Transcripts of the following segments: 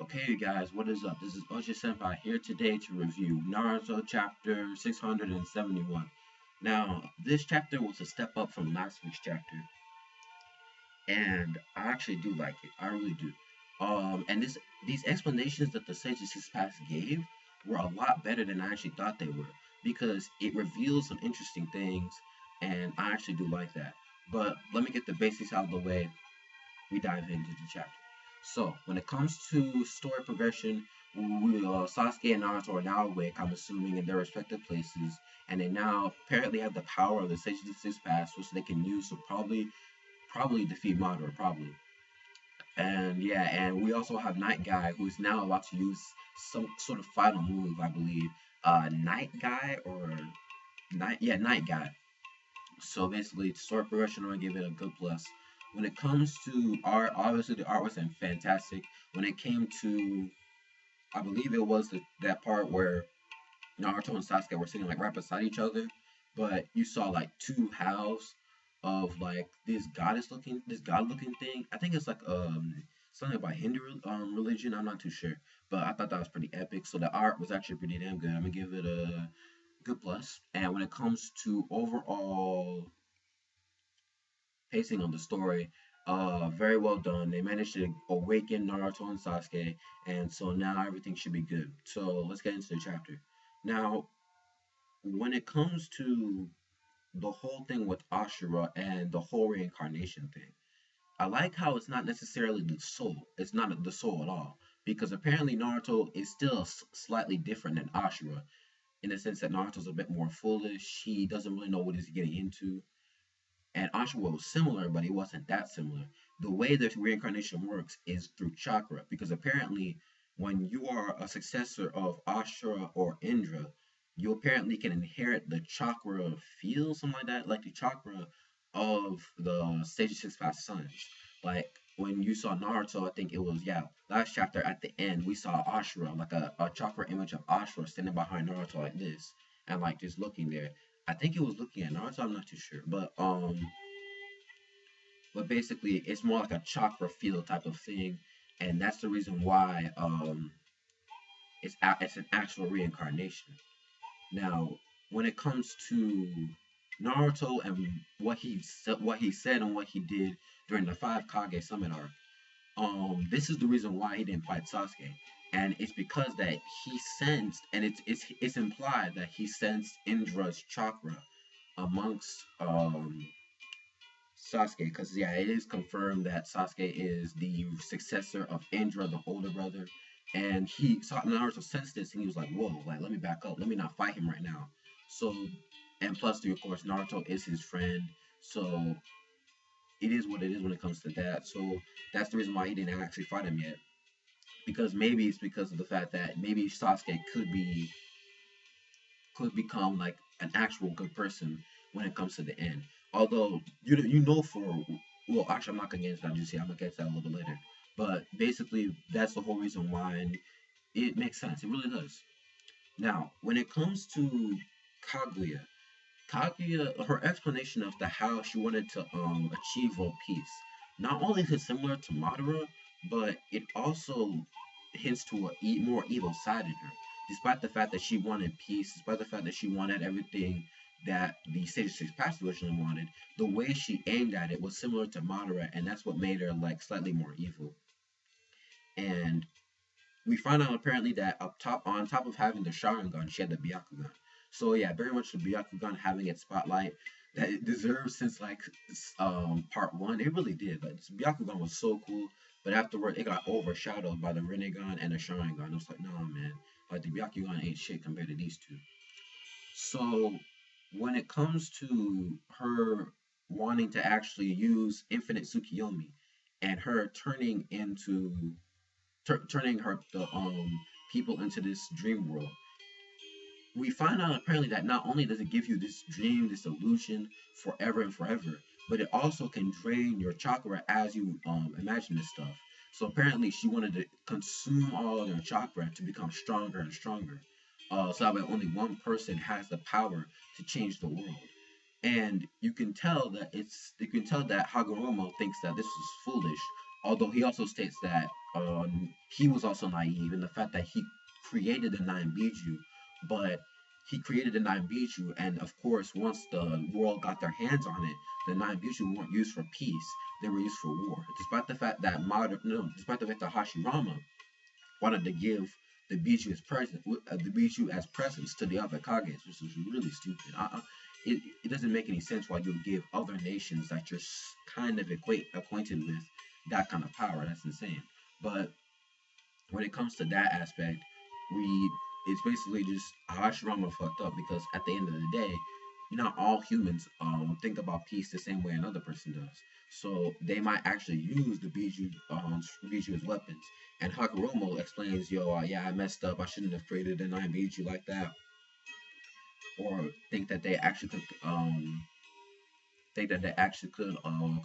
Okay, you guys, what is up? This is Oshi Senpai here today to review Naruto Chapter 671. Now, this chapter was a step up from last week's chapter, and I actually do like it. I really do. And these explanations that the Sages Six Paths gave were a lot better than I actually thought they were because it reveals some interesting things, and I actually do like that. But let me get the basics out of the way. We dive into the chapter. So, when it comes to story progression, Sasuke and Naruto are now awake, I'm assuming, in their respective places, and they now apparently have the power of the Sage of the Six Paths, which they can use to probably defeat Madara, probably. And yeah, and we also have Night Guy, who is now about to use some sort of final move, I believe. Night Guy or Night Guy. So basically, story progression, I'm gonna give it a good plus. When it comes to art, obviously the art was fantastic. When it came to, I believe it was that part where Naruto and Sasuke were sitting like right beside each other, but you saw like two halves of like this god looking thing. I think it's like something about Hindu religion. I'm not too sure, but I thought that was pretty epic. So the art was actually pretty damn good. I'm gonna give it a good plus. And when it comes to overall pacing of the story, very well done. They managed to awaken Naruto and Sasuke, and so now everything should be good. So let's get into the chapter. Now, when it comes to the whole thing with Ashura and the whole reincarnation thing, I like how it's not necessarily the soul. It's not the soul at all, because apparently Naruto is still slightly different than Ashura in the sense that Naruto's a bit more foolish. He doesn't really know what he's getting into, and Ashura was similar, but he wasn't that similar. The way that reincarnation works is through chakra, because apparently, when you are a successor of Ashura or Indra, you apparently can inherit the chakra field, something like that, like the chakra of the Stage Six Paths Sons. Like when you saw Naruto, I think it was last chapter at the end, we saw Ashura, like a chakra image of Ashura standing behind Naruto like this, and like just looking there. I think it was looking at Naruto. I'm not too sure, but basically, it's more like a chakra field type of thing, and that's the reason why it's an actual reincarnation. Now, when it comes to Naruto and what he said and what he did during the Five Kage Summit arc, this is the reason why he didn't fight Sasuke, and it's because that he sensed, and it's implied that he sensed Indra's chakra amongst Sasuke, because yeah, it is confirmed that Sasuke is the successor of Indra, the older brother, and he saw Naruto sensed this, and he was like, "Whoa, like let me back up, let me not fight him right now." So, and plus, of course, Naruto is his friend, so it is what it is when it comes to that. So that's the reason why he didn't actually fight him yet, because maybe it's because of the fact that maybe Sasuke could become like an actual good person when it comes to the end. Although you know for well, actually I'm not gonna get into that just yet. I'm gonna get to that a little bit later. But basically, that's the whole reason why, and it makes sense. It really does. Now, when it comes to Kaguya, Kaguya, her explanation of the how she wanted to achieve world peace, not only is it similar to Madara, but it also hints to a more evil side in her. Despite the fact that she wanted peace, despite the fact that she wanted everything that the Sage Six Paths originally wanted, the way she aimed at it was similar to Madara, and that's what made her like slightly more evil. And we find out apparently that on top of having the Sharingan, she had the Byakugan. So yeah, very much the Byakugan having its spotlight that it deserves since like part one. It really did. Like this Byakugan was so cool, but afterward it got overshadowed by the Rinnegan and the Sharingan. It was like, nah, man, like the Byakugan ain't shit compared to these two. So when it comes to her wanting to actually use Infinite Tsukiyomi and her turning her the people into this dream world, we find out apparently that not only does it give you this dream, this illusion forever and forever, but it also can drain your chakra as you imagine this stuff. So apparently she wanted to consume all of their chakra to become stronger and stronger. So that way only one person has the power to change the world. And you can tell that Hagoromo thinks that this is foolish, although he also states that he was also naive in the fact that he created the nine biju, but he created the nine biju, and of course, once the world got their hands on it, the nine biju weren't used for peace; they were used for war. Despite the fact that despite the fact that Hashirama wanted to give the biju as presents to the other Kages, which was really stupid. It doesn't make any sense why you would give other nations that you're kind of acquainted with that kind of power. That's insane. But when it comes to that aspect, we it's basically just Hashirama fucked up because at the end of the day, not all humans think about peace the same way another person does. So they might actually use the Biju as weapons. And Hakuromo explains, "Yo, yeah, I messed up. I shouldn't have created a nine Biju like that." Or think that they actually could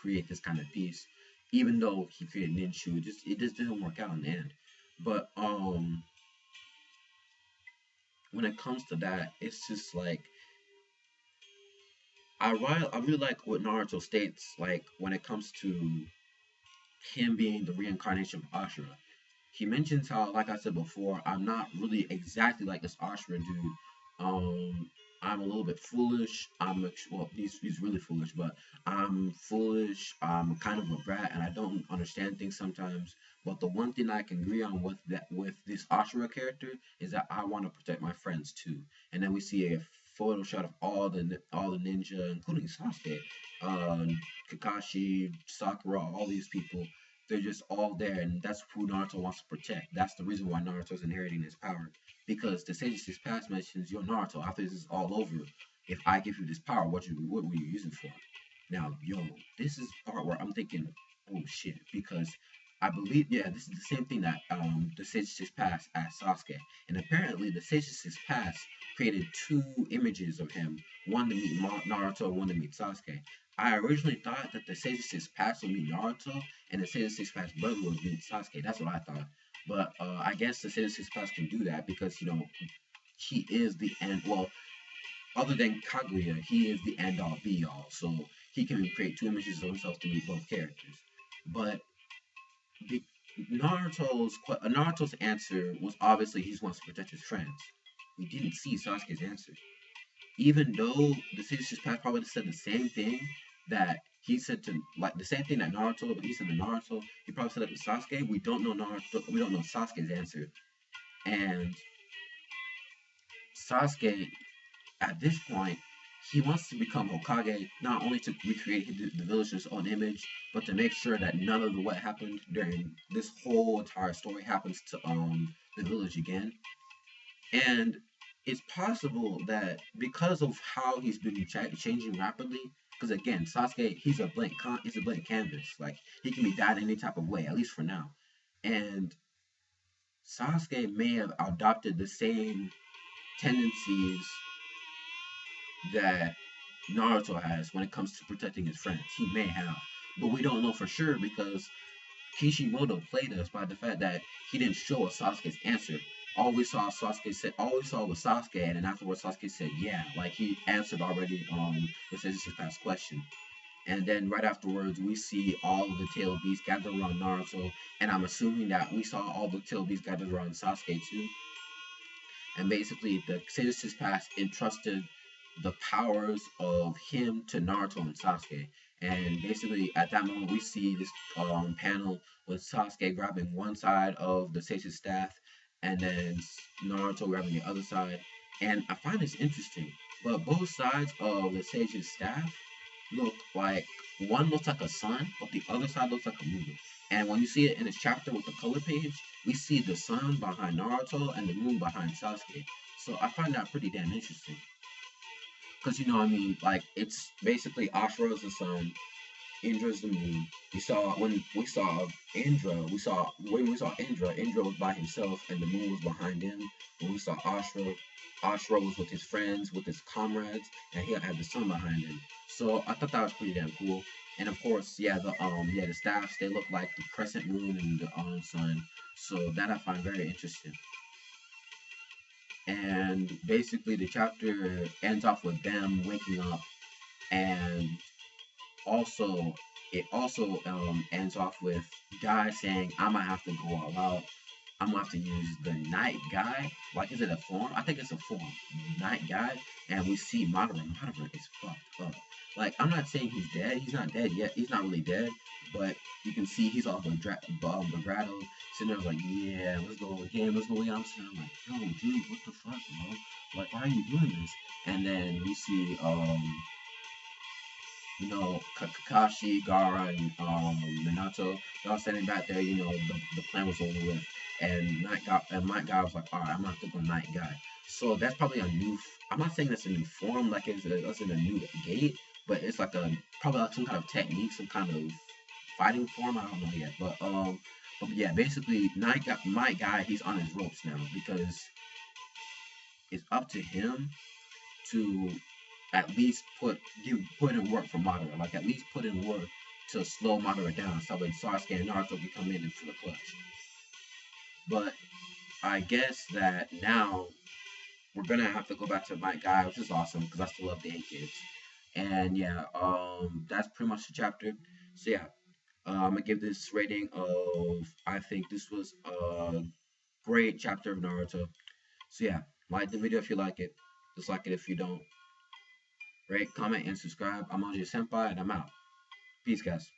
create this kind of piece, even though he created Ninshu. It just didn't work out in the end. But when it comes to that, it's just like I really like what Naruto states. Like when it comes to him being the reincarnation of Ashura, he mentions how, like I said before, I'm not really exactly like this Ashura dude. I'm a little bit foolish. Well, he's really foolish, but I'm foolish. I'm kind of a brat, and I don't understand things sometimes. But the one thing I can agree on with this Ashura character is that I want to protect my friends too. And then we see a photo shot of all the ninja, including Sasuke, uh, Kakashi, Sakura, all these people. They're just all there, and that's who Naruto wants to protect. That's the reason why Naruto's inheriting his power. Because the Sages past mentions, "Yo, Naruto, after this is all over, if I give you this power, what will you use it for?" Now, yo, this is the part where I'm thinking, oh shit, because I believe, yeah, this is the same thing that the Sages past asked Sasuke, and apparently the Sages past created two images of him, one to meet Naruto, one to meet Sasuke. I originally thought that the Sages past would meet Naruto, and the Sages past brother would meet Sasuke. That's what I thought. But I guess the Citizen's Pass can do that because, he is the end. Well, other than Kaguya, he is the end all be all. So he can create two images of himself to meet both characters. But the, Naruto's answer was obviously he just wants to protect his friends. We didn't see Sasuke's answer. Even though the Citizen's Pass probably said the same thing that he said to, like, the same thing that Naruto, he said to Naruto, he probably said it to Sasuke. We don't know Sasuke's answer. And Sasuke, at this point, he wants to become Hokage not only to recreate the village's own image, but to make sure that none of what happened during this whole entire story happens to the village again. And it's possible that because of how he's been changing rapidly, because again, Sasuke, he's a blank canvas. Like he can be dyed any type of way, at least for now. And Sasuke may have adopted the same tendencies that Naruto has when it comes to protecting his friends. He may have, but we don't know for sure because Kishimoto played us by the fact that he didn't show us Sasuke's answer. All we saw was Sasuke, and then afterwards Sasuke said, "Yeah," like he answered already. This is his past question. And then right afterwards, we see all of the tail beasts gathered around Naruto, and I'm assuming that we saw all the tail beasts gathered around Sasuke too. And basically, the Sages Pass entrusted the powers of him to Naruto and Sasuke. And basically, at that moment, we see this panel with Sasuke grabbing one side of the Sage's staff, and then Naruto grabbing the other side. And I find this interesting, but both sides of the Sage's staff look like one looks like a sun, but the other side looks like a moon. And when you see it in its chapter with the color page, we see the sun behind Naruto and the moon behind Sasuke. So I find that pretty damn interesting. Because I mean, like it's basically Ashura is the sun, Indra is the moon. When we saw Indra was by himself and the moon was behind him. When we saw Ashura was with his friends, with his comrades, and he had the sun behind him. So I thought that was pretty damn cool. And of course, the staffs, they look like the crescent moon and the sun. So that I find very interesting. And basically the chapter ends off with them waking up, and also it also ends off with Guy saying, "I might have to go all out. I'm gonna have to use the night guy." Like, is it a form? I think it's a form. Night guy. And we see Madara. Madara is fucked up. Like, I'm not saying he's dead. He's not dead yet. He's not really dead. But you can see he's all vibrato. Sitting there like, yeah, let's go again. Let's go again. I'm sitting there like, yo, dude, what the fuck, bro? Like, why are you doing this? And then we see, Kakashi, Gaara, and Minato, they're all standing back there. The plan was over with, and Night Guy was like, "All right, I'm gonna have to go Night Guy." So that's probably a new. I'm not saying that's a new form, like it's in a new gate, but it's like probably like some kind of technique, some kind of fighting form. I don't know yet, but yeah, basically, Night Guy, he's on his ropes now because it's up to him to at least put in work for Madara. Like, at least put in work to slow Madara down so that Sasuke and Naruto can come in and for the clutch. But I guess that now we're gonna have to go back to my guy, which is awesome because I still love the 8 kids. And yeah, that's pretty much the chapter. So yeah, I'm gonna give this rating of, I think this was a great chapter of Naruto. So yeah, like the video if you like it, dislike it if you don't. Rate, comment, and subscribe. I'm OJ Senpai, and I'm out. Peace, guys.